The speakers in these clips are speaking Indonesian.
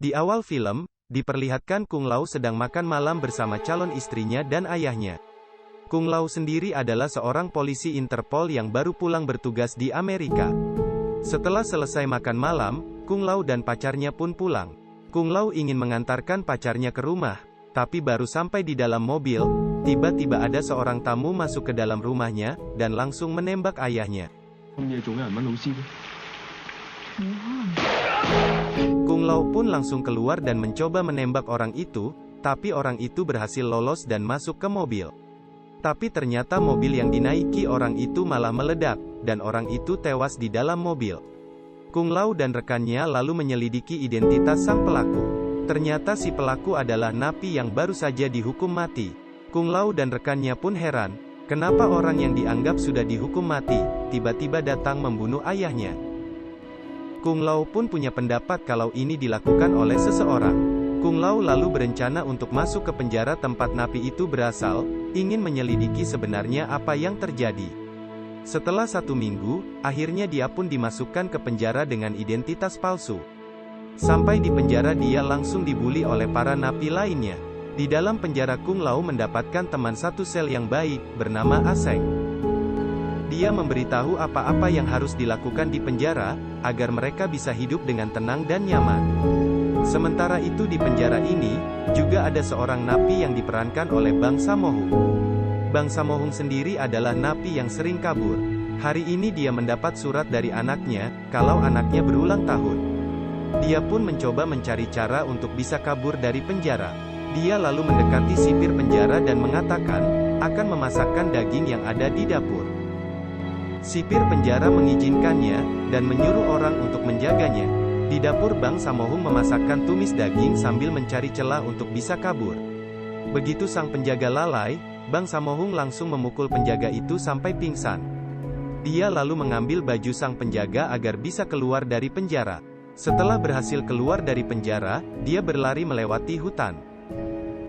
Di awal film, diperlihatkan Kung Lao sedang makan malam bersama calon istrinya dan ayahnya. Kung Lao sendiri adalah seorang polisi Interpol yang baru pulang bertugas di Amerika. Setelah selesai makan malam, Kung Lao dan pacarnya pun pulang. Kung Lao ingin mengantarkan pacarnya ke rumah, tapi baru sampai di dalam mobil, tiba-tiba ada seorang tamu masuk ke dalam rumahnya, dan langsung menembak ayahnya. Kung Lao pun langsung keluar dan mencoba menembak orang itu, tapi orang itu berhasil lolos dan masuk ke mobil. Tapi ternyata mobil yang dinaiki orang itu malah meledak, dan orang itu tewas di dalam mobil. Kung Lao dan rekannya lalu menyelidiki identitas sang pelaku. Ternyata si pelaku adalah napi yang baru saja dihukum mati. Kung Lao dan rekannya pun heran, kenapa orang yang dianggap sudah dihukum mati, tiba-tiba datang membunuh ayahnya. Kung Lao pun punya pendapat kalau ini dilakukan oleh seseorang. Kung Lao lalu berencana untuk masuk ke penjara tempat napi itu berasal, ingin menyelidiki sebenarnya apa yang terjadi. Setelah 1 minggu, akhirnya dia pun dimasukkan ke penjara dengan identitas palsu. Sampai di penjara dia langsung dibully oleh para napi lainnya. Di dalam penjara Kung Lao mendapatkan teman satu sel yang baik, bernama Aseng. Dia memberitahu apa-apa yang harus dilakukan di penjara, agar mereka bisa hidup dengan tenang dan nyaman. Sementara itu di penjara ini, juga ada seorang napi yang diperankan oleh Bang Samohung. Bang Samohung sendiri adalah napi yang sering kabur. Hari ini dia mendapat surat dari anaknya, kalau anaknya berulang tahun. Dia pun mencoba mencari cara untuk bisa kabur dari penjara. Dia lalu mendekati sipir penjara dan mengatakan, akan memasakkan daging yang ada di dapur. Sipir penjara mengizinkannya, dan menyuruh orang untuk menjaganya. Di dapur Bang Samohung memasakkan tumis daging sambil mencari celah untuk bisa kabur. Begitu sang penjaga lalai, Bang Samohung langsung memukul penjaga itu sampai pingsan. Dia lalu mengambil baju sang penjaga agar bisa keluar dari penjara. Setelah berhasil keluar dari penjara, dia berlari melewati hutan.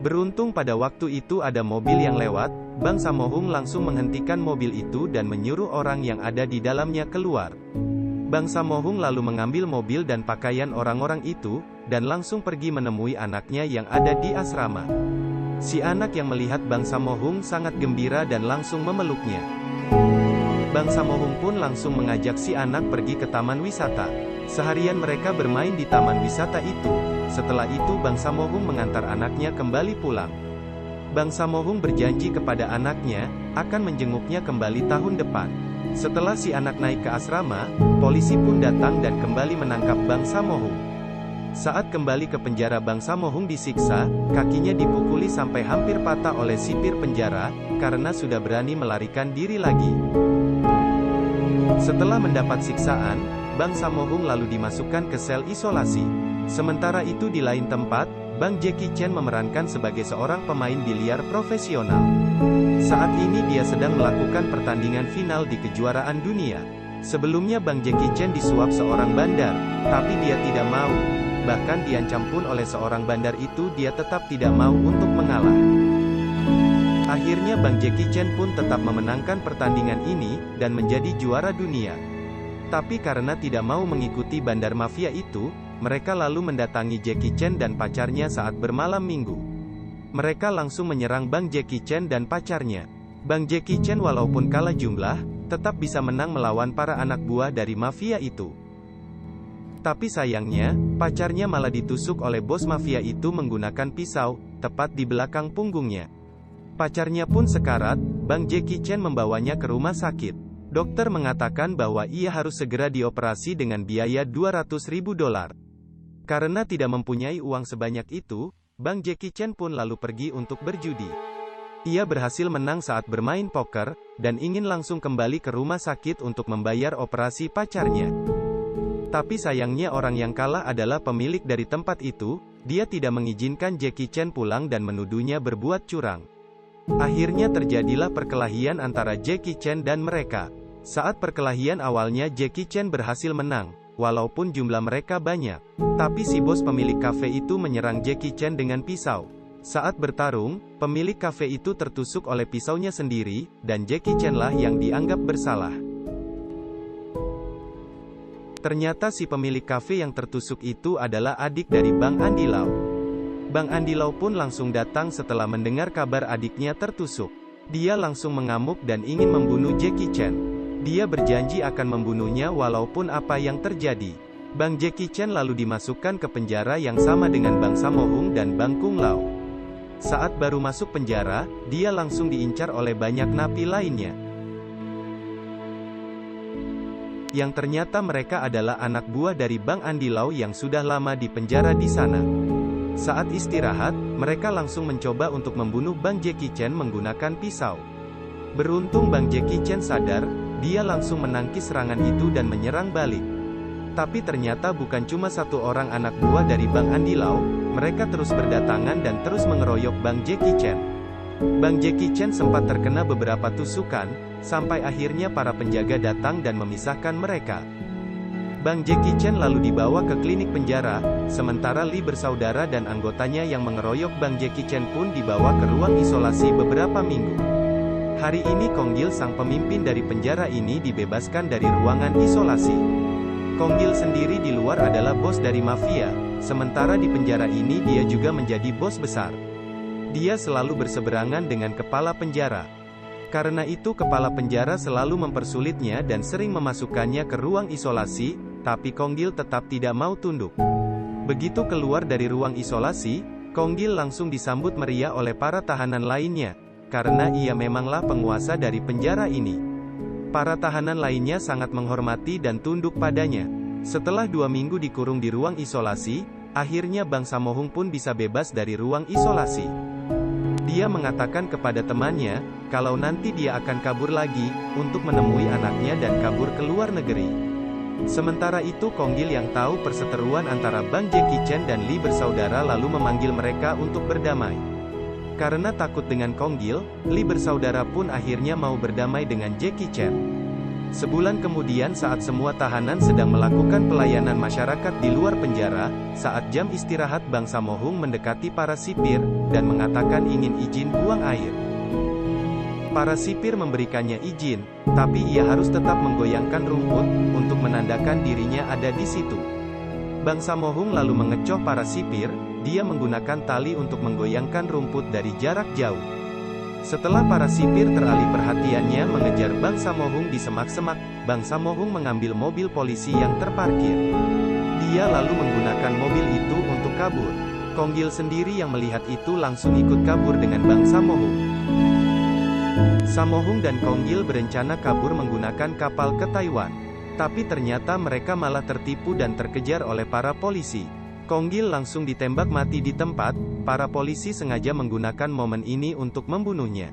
Beruntung pada waktu itu ada mobil yang lewat, Bang Samohung langsung menghentikan mobil itu dan menyuruh orang yang ada di dalamnya keluar. Bang Samohung lalu mengambil mobil dan pakaian orang-orang itu, dan langsung pergi menemui anaknya yang ada di asrama. Si anak yang melihat Bang Samohung sangat gembira dan langsung memeluknya. Bang Samohung pun langsung mengajak si anak pergi ke taman wisata. Seharian mereka bermain di taman wisata itu. Setelah itu Bang Samohung mengantar anaknya kembali pulang. Bang Samohung berjanji kepada anaknya, akan menjenguknya kembali tahun depan. Setelah si anak naik ke asrama, polisi pun datang dan kembali menangkap Bang Samohung. Saat kembali ke penjara Bang Samohung disiksa, kakinya dipukuli sampai hampir patah oleh sipir penjara, karena sudah berani melarikan diri lagi. Setelah mendapat siksaan, Bang Samohung lalu dimasukkan ke sel isolasi. Sementara itu di lain tempat, Bang Jackie Chan memerankan sebagai seorang pemain biliar profesional. Saat ini dia sedang melakukan pertandingan final di kejuaraan dunia. Sebelumnya Bang Jackie Chan disuap seorang bandar, tapi dia tidak mau. Bahkan diancam pun oleh seorang bandar itu dia tetap tidak mau untuk mengalah. Akhirnya Bang Jackie Chan pun tetap memenangkan pertandingan ini, dan menjadi juara dunia. Tapi karena tidak mau mengikuti bandar mafia itu, mereka lalu mendatangi Jackie Chan dan pacarnya saat bermalam minggu. Mereka langsung menyerang Bang Jackie Chan dan pacarnya. Bang Jackie Chan walaupun kalah jumlah, tetap bisa menang melawan para anak buah dari mafia itu. Tapi sayangnya, pacarnya malah ditusuk oleh bos mafia itu menggunakan pisau, tepat di belakang punggungnya. Pacarnya pun sekarat, Bang Jackie Chan membawanya ke rumah sakit. Dokter mengatakan bahwa ia harus segera dioperasi dengan biaya $200.000. Karena tidak mempunyai uang sebanyak itu, Bang Jackie Chan pun lalu pergi untuk berjudi. Ia berhasil menang saat bermain poker, dan ingin langsung kembali ke rumah sakit untuk membayar operasi pacarnya. Tapi sayangnya orang yang kalah adalah pemilik dari tempat itu, dia tidak mengizinkan Jackie Chan pulang dan menuduhnya berbuat curang. Akhirnya terjadilah perkelahian antara Jackie Chan dan mereka. Saat perkelahian awalnya Jackie Chan berhasil menang, walaupun jumlah mereka banyak. Tapi si bos pemilik kafe itu menyerang Jackie Chan dengan pisau. Saat bertarung, pemilik kafe itu tertusuk oleh pisaunya sendiri, dan Jackie Chan lah yang dianggap bersalah. Ternyata si pemilik kafe yang tertusuk itu adalah adik dari Bang Andi Lau. Bang Andi Lau pun langsung datang setelah mendengar kabar adiknya tertusuk. Dia langsung mengamuk dan ingin membunuh Jackie Chan. Dia berjanji akan membunuhnya walaupun apa yang terjadi. Bang Jackie Chan lalu dimasukkan ke penjara yang sama dengan Bang Sammo Hung dan Bang Kung Lao. Saat baru masuk penjara, dia langsung diincar oleh banyak napi lainnya. Yang ternyata mereka adalah anak buah dari Bang Andi Lau yang sudah lama di penjara di sana. Saat istirahat, mereka langsung mencoba untuk membunuh Bang Jackie Chan menggunakan pisau. Beruntung Bang Jackie Chan sadar, dia langsung menangkis serangan itu dan menyerang balik. Tapi ternyata bukan cuma satu orang anak buah dari Bang Andi Lau, mereka terus berdatangan dan terus mengeroyok Bang Jackie Chan. Bang Jackie Chan sempat terkena beberapa tusukan, sampai akhirnya para penjaga datang dan memisahkan mereka. Bang Jackie Chan lalu dibawa ke klinik penjara, sementara Lee bersaudara dan anggotanya yang mengeroyok Bang Jackie Chan pun dibawa ke ruang isolasi beberapa minggu. Hari ini Kong Gil sang pemimpin dari penjara ini dibebaskan dari ruangan isolasi. Kong Gil sendiri di luar adalah bos dari mafia, sementara di penjara ini dia juga menjadi bos besar. Dia selalu berseberangan dengan kepala penjara. Karena itu kepala penjara selalu mempersulitnya dan sering memasukkannya ke ruang isolasi, tapi Kong Gil tetap tidak mau tunduk. Begitu keluar dari ruang isolasi, Kong Gil langsung disambut meriah oleh para tahanan lainnya, karena ia memanglah penguasa dari penjara ini. Para tahanan lainnya sangat menghormati dan tunduk padanya. Setelah 2 minggu dikurung di ruang isolasi, akhirnya Bang Sammo Hung pun bisa bebas dari ruang isolasi. Dia mengatakan kepada temannya, kalau nanti dia akan kabur lagi, untuk menemui anaknya dan kabur ke luar negeri. Sementara itu Kong Gil yang tahu perseteruan antara Bang Jackie Chan dan Lee bersaudara lalu memanggil mereka untuk berdamai. Karena takut dengan Kong Gil, Lee bersaudara pun akhirnya mau berdamai dengan Jackie Chan. Sebulan kemudian saat semua tahanan sedang melakukan pelayanan masyarakat di luar penjara, saat jam istirahat Bang Sammo Hung mendekati para sipir, dan mengatakan ingin izin buang air. Para sipir memberikannya izin, tapi ia harus tetap menggoyangkan rumput, untuk menandakan dirinya ada di situ. Bang Sammo Hung lalu mengecoh para sipir, dia menggunakan tali untuk menggoyangkan rumput dari jarak jauh. Setelah para sipir teralih perhatiannya mengejar Bang Sammo Hung di semak-semak, Bang Sammo Hung mengambil mobil polisi yang terparkir. Dia lalu menggunakan mobil itu untuk kabur. Kong Gil sendiri yang melihat itu langsung ikut kabur dengan Bang Sammo Hung. Sammo Hung dan Kong Gil berencana kabur menggunakan kapal ke Taiwan. Tapi ternyata mereka malah tertipu dan terkejar oleh para polisi. Kong Gil langsung ditembak mati di tempat. Para polisi sengaja menggunakan momen ini untuk membunuhnya.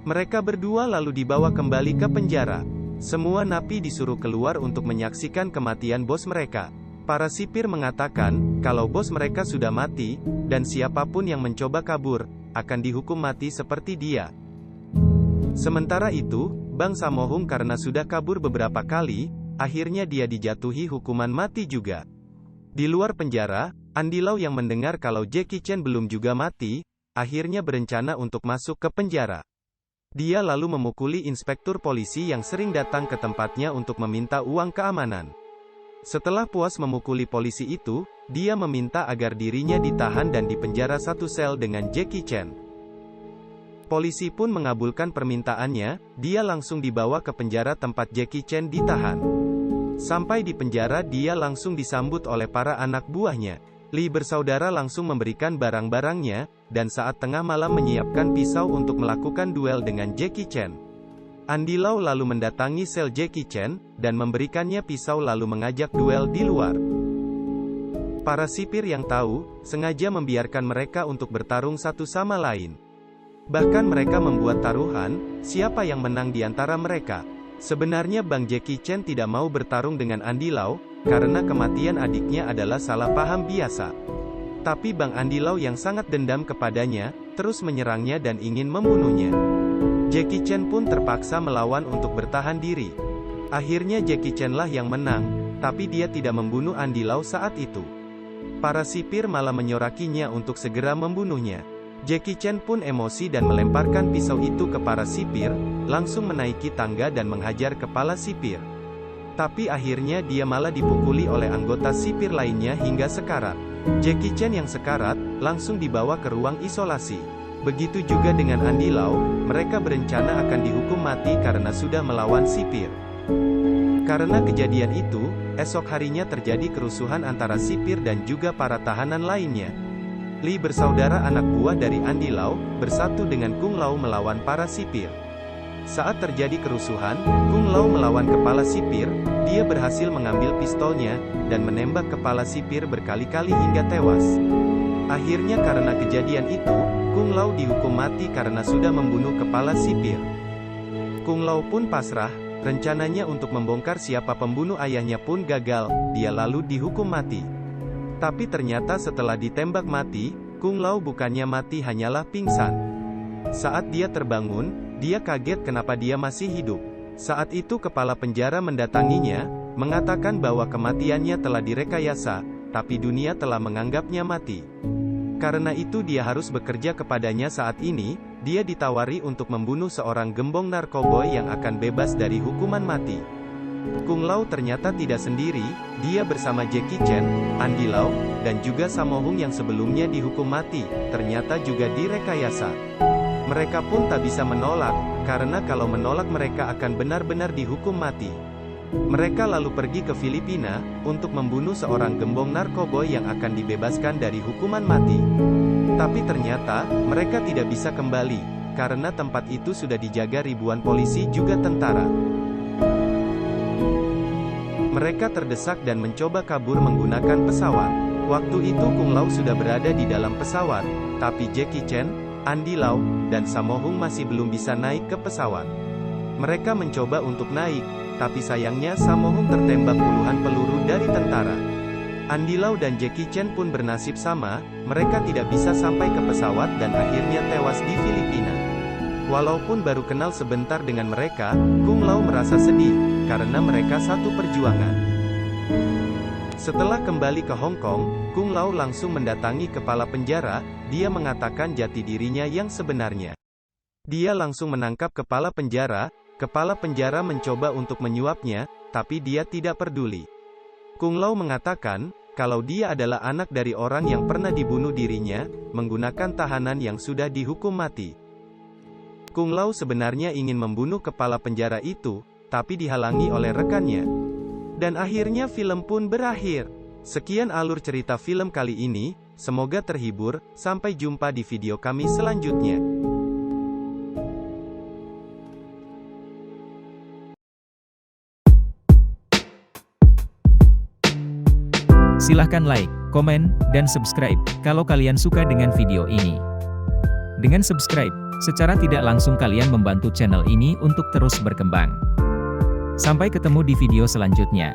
Mereka berdua lalu dibawa kembali ke penjara. Semua napi disuruh keluar untuk menyaksikan kematian bos mereka. Para sipir mengatakan, kalau bos mereka sudah mati, dan siapapun yang mencoba kabur, akan dihukum mati seperti dia. Sementara itu, Bang Sammo Hung karena sudah kabur beberapa kali, akhirnya dia dijatuhi hukuman mati juga. Di luar penjara, Andi Lau yang mendengar kalau Jackie Chan belum juga mati, akhirnya berencana untuk masuk ke penjara. Dia lalu memukuli inspektur polisi yang sering datang ke tempatnya untuk meminta uang keamanan. Setelah puas memukuli polisi itu, dia meminta agar dirinya ditahan dan dipenjara satu sel dengan Jackie Chan. Polisi pun mengabulkan permintaannya, dia langsung dibawa ke penjara tempat Jackie Chan ditahan. Sampai di penjara dia langsung disambut oleh para anak buahnya. Lee bersaudara langsung memberikan barang-barangnya, dan saat tengah malam menyiapkan pisau untuk melakukan duel dengan Jackie Chan. Andi Lau lalu mendatangi sel Jackie Chan, dan memberikannya pisau lalu mengajak duel di luar. Para sipir yang tahu, sengaja membiarkan mereka untuk bertarung satu sama lain. Bahkan mereka membuat taruhan, siapa yang menang di antara mereka. Sebenarnya Bang Jackie Chan tidak mau bertarung dengan Andi Lau, karena kematian adiknya adalah salah paham biasa. Tapi Bang Andi Lau yang sangat dendam kepadanya, terus menyerangnya dan ingin membunuhnya. Jackie Chan pun terpaksa melawan untuk bertahan diri. Akhirnya Jackie Chan lah yang menang, tapi dia tidak membunuh Andi Lau saat itu. Para sipir malah menyorakinya untuk segera membunuhnya. Jackie Chan pun emosi dan melemparkan pisau itu ke para sipir, langsung menaiki tangga dan menghajar kepala sipir. Tapi akhirnya dia malah dipukuli oleh anggota sipir lainnya hingga sekarat. Jackie Chan yang sekarat, langsung dibawa ke ruang isolasi. Begitu juga dengan Andy Lau, mereka berencana akan dihukum mati karena sudah melawan sipir. Karena kejadian itu, esok harinya terjadi kerusuhan antara sipir dan juga para tahanan lainnya. Lee bersaudara anak buah dari Andy Lau, bersatu dengan Kung Lao melawan para sipir. Saat terjadi kerusuhan, Kung Lao melawan kepala sipir, dia berhasil mengambil pistolnya, dan menembak kepala sipir berkali-kali hingga tewas. Akhirnya karena kejadian itu, Kung Lao dihukum mati karena sudah membunuh kepala sipir. Kung Lao pun pasrah, rencananya untuk membongkar siapa pembunuh ayahnya pun gagal, dia lalu dihukum mati. Tapi ternyata setelah ditembak mati, Kung Lao bukannya mati hanyalah pingsan. Saat dia terbangun, dia kaget kenapa dia masih hidup. Saat itu kepala penjara mendatanginya, mengatakan bahwa kematiannya telah direkayasa, tapi dunia telah menganggapnya mati. Karena itu dia harus bekerja kepadanya saat ini, dia ditawari untuk membunuh seorang gembong narkoboy yang akan bebas dari hukuman mati. Kung Lao ternyata tidak sendiri, dia bersama Jackie Chan, Andy Lau, dan juga Sammo Hung yang sebelumnya dihukum mati, ternyata juga direkayasa. Mereka pun tak bisa menolak, karena kalau menolak mereka akan benar-benar dihukum mati. Mereka lalu pergi ke Filipina, untuk membunuh seorang gembong narkoboy yang akan dibebaskan dari hukuman mati. Tapi ternyata, mereka tidak bisa kembali, karena tempat itu sudah dijaga ribuan polisi juga tentara. Mereka terdesak dan mencoba kabur menggunakan pesawat. Waktu itu Kung Lao sudah berada di dalam pesawat, tapi Jackie Chan, Andy Lau, dan Sammo Hung masih belum bisa naik ke pesawat. Mereka mencoba untuk naik, tapi sayangnya Sammo Hung tertembak puluhan peluru dari tentara. Andy Lau dan Jackie Chan pun bernasib sama, mereka tidak bisa sampai ke pesawat dan akhirnya tewas di Filipina. Walaupun baru kenal sebentar dengan mereka, Kung Lao merasa sedih, karena mereka satu perjuangan. Setelah kembali ke Hong Kong, Kung Lao langsung mendatangi kepala penjara, dia mengatakan jati dirinya yang sebenarnya. Dia langsung menangkap kepala penjara mencoba untuk menyuapnya, tapi dia tidak peduli. Kung Lao mengatakan, kalau dia adalah anak dari orang yang pernah dibunuh dirinya, menggunakan tahanan yang sudah dihukum mati. Kung Lao sebenarnya ingin membunuh kepala penjara itu, tapi dihalangi oleh rekannya. Dan akhirnya film pun berakhir. Sekian alur cerita film kali ini, semoga terhibur, sampai jumpa di video kami selanjutnya. Silahkan like, komen, dan subscribe, kalau kalian suka dengan video ini. Dengan subscribe, secara tidak langsung kalian membantu channel ini untuk terus berkembang. Sampai ketemu di video selanjutnya.